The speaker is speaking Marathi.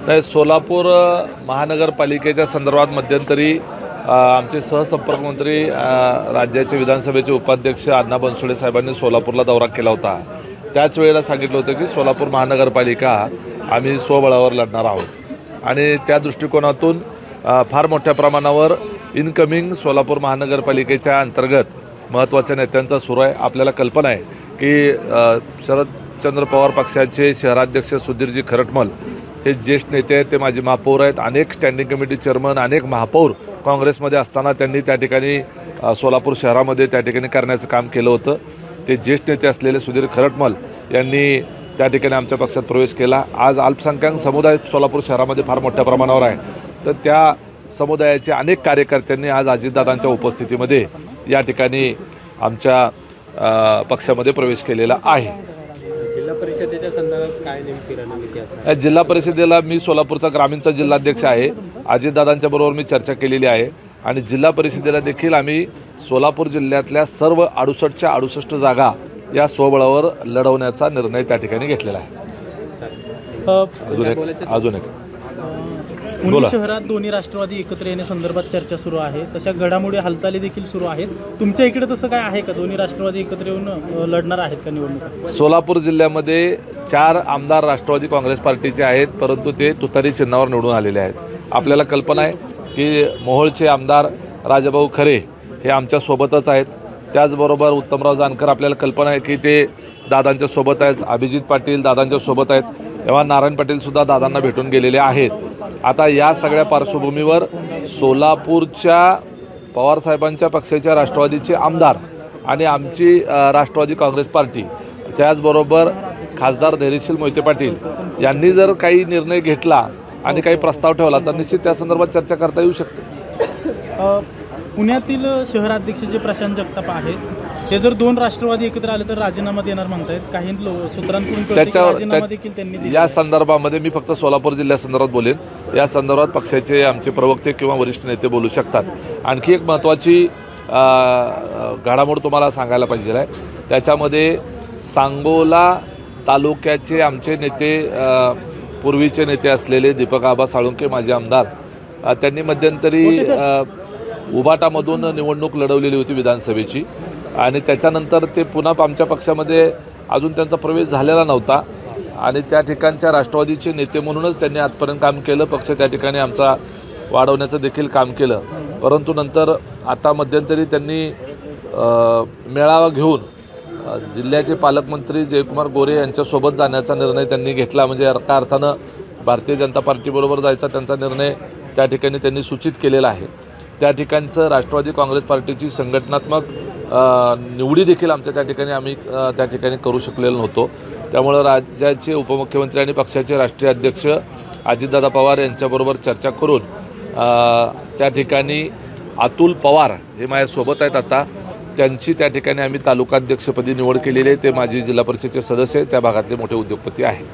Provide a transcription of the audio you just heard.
नाही, सोलापूर महानगरपालिकेच्या संदर्भात मध्यंतरी आमचे सहसंपर्क मंत्री राज्याचे विधानसभेचे उपाध्यक्ष अण्णा बनसोडे साहेबांनी सोलापूरला दौरा केला होता. त्याच वेळेला सांगितलं होतं की सोलापूर महानगरपालिका आम्ही स्वबळावर लढणार आहोत आणि त्या दृष्टिकोनातून फार मोठ्या प्रमाणावर इनकमिंग सोलापूर महानगरपालिकेच्या अंतर्गत महत्त्वाच्या नेत्यांचा सुरू आहे. आपल्याला कल्पना आहे की शरदचंद्र पवार पक्षाचे शहराध्यक्ष सुधीरजी खरटमल हे ज्येष्ठ नेते आहेत. ते माजी महापौर आहेत. अनेक स्टँडिंग कमिटी चेअरमन, अनेक महापौर काँग्रेसमध्ये असताना त्यांनी त्या ठिकाणी सोलापूर शहरामध्ये त्या ठिकाणी करण्याचं काम केलं होतं. ते ज्येष्ठ नेते असलेले सुधीर खरटमल यांनी त्या ठिकाणी आमच्या पक्षात प्रवेश केला. आज अल्पसंख्याक समुदाय सोलापूर शहरामध्ये फार मोठ्या प्रमाणावर आहे. तर त्या समुदायाचे अनेक कार्यकर्त्यांनी आज अजितदादांच्या उपस्थितीमध्ये या ठिकाणी आमच्या पक्षामध्ये प्रवेश केलेला आहे. जिल्हा परिषदेच्या संदर्भात काय नेमकी रणनीती असणार? जिल्हा परिषदेला मी सोलापूरचा ग्रामीणचा जिल्हाध्यक्ष आहे. अजितदादांच्या बरोबर मी चर्चा केलेली आहे आणि जिल्हा परिषदेला देखील आम्ही सोलापूर जिल्ह्यातल्या सर्व 68च्या 68 जागा या स्वबळावर लढवण्याचा निर्णय त्या ठिकाणी घेतलेला आहे. अजून एक पुणे शहरात दोन्ही राष्ट्रवादी एकत्र येण्यासंदर्भात चर्चा सुरू आहे. तशा घडामोडी हालचाली देखील सुरू आहेत. तुमच्या इकडे तसं काय आहे का? दोन्ही राष्ट्रवादी एकत्र येऊन लढणार आहेत का निवडणूक? सोलापूर जिल्ह्यामध्ये 4 आमदार राष्ट्रवादी काँग्रेस पार्टीचे आहेत, परंतु ते तुतारी चिन्हावर निवडून आलेले आहेत. आपल्याला कल्पना आहे की मोहोळचे आमदार राजाभाऊ खरे हे आमच्या सोबतच आहेत. त्याचबरोबर उत्तमराव जानकर आपल्याला कल्पना आहे की ते दादांच्या सोबत आहेत. अभिजित पाटील दादांच्या सोबत आहेत. तेव्हा नारायण पाटील सुद्धा दादांना भेटून गेलेले आहेत. आता या सगळ्या पार्श्वभूमीवर सोलापूरच्या पवारसाहेबांच्या पक्षाच्या राष्ट्रवादीचे आमदार आणि आमची राष्ट्रवादी काँग्रेस पार्टी, त्याचबरोबर खासदार धैर्यशील मोहिते पाटील यांनी जर काही निर्णय घेतला आणि काही प्रस्ताव ठेवला तर निश्चित त्या संदर्भात चर्चा करता येऊ शकते. पुण्यातील शहराध्यक्ष जे प्रशांत जगताप आहेत ते जर 2 राष्ट्रवादी एकत्र आले तर राजीनामा देणार म्हणतायत. काही सूत्रांकडून राजीनामा देखील त्यांनी या संदर्भामध्ये मी फक्त सोलापूर जिल्ह्यासंदर्भात बोलेन. या संदर्भात पक्षाचे आमचे प्रवक्ते किंवा वरिष्ठ नेते बोलू शकतात. आणखी एक महत्त्वाची घडामोड तुम्हाला सांगायला पाहिजे आहे. त्याच्यामध्ये सांगोला तालुक्याचे आमचे नेते, पूर्वीचे नेते असलेले दीपक आबा साळुंके माजी आमदार, त्यांनी मध्यंतरी उबाटामधून निवडणूक लढवलेली होती विधानसभेची आणि त्याच्यानंतर ते पुन्हा आमच्या पक्षामध्ये अजून त्यांचा प्रवेश झालेला नव्हता आणि त्या ठिकाणच्या राष्ट्रवादीचे नेते म्हणूनच त्यांनी आजपर्यंत काम केलं. पक्ष त्या ठिकाणी आमचा वाढवण्याचं देखील काम केलं. परंतु नंतर आता मध्यंतरी त्यांनी मेळावा घेऊन जिल्ह्याचे पालकमंत्री जयकुमार गोरे यांच्यासोबत जाण्याचा निर्णय त्यांनी घेतला. म्हणजे एका अर्थानं भारतीय जनता पार्टीबरोबर जायचा त्यांचा निर्णय त्या ठिकाणी त्यांनी सूचित केलेला आहे. त्या ठिकाणचं राष्ट्रवादी काँग्रेस पार्टीची संघटनात्मक निवडी देखील आमच्या त्या ठिकाणी आम्ही त्या ठिकाणी करू शकलेलो नव्हतो. त्यामुळं राज्याचे उपमुख्यमंत्री आणि पक्षाचे राष्ट्रीय अध्यक्ष अजितदादा पवार यांच्याबरोबर चर्चा करून त्या ठिकाणी अतुल पवार हे माझ्यासोबत आहेत. आता त्यांची त्या ठिकाणी आम्ही तालुकाध्यक्षपदी निवड केलेली आहे. ते माजी जिल्हा परिषदेचे सदस्य आहेत. त्या भागातले मोठे उद्योगपती आहेत.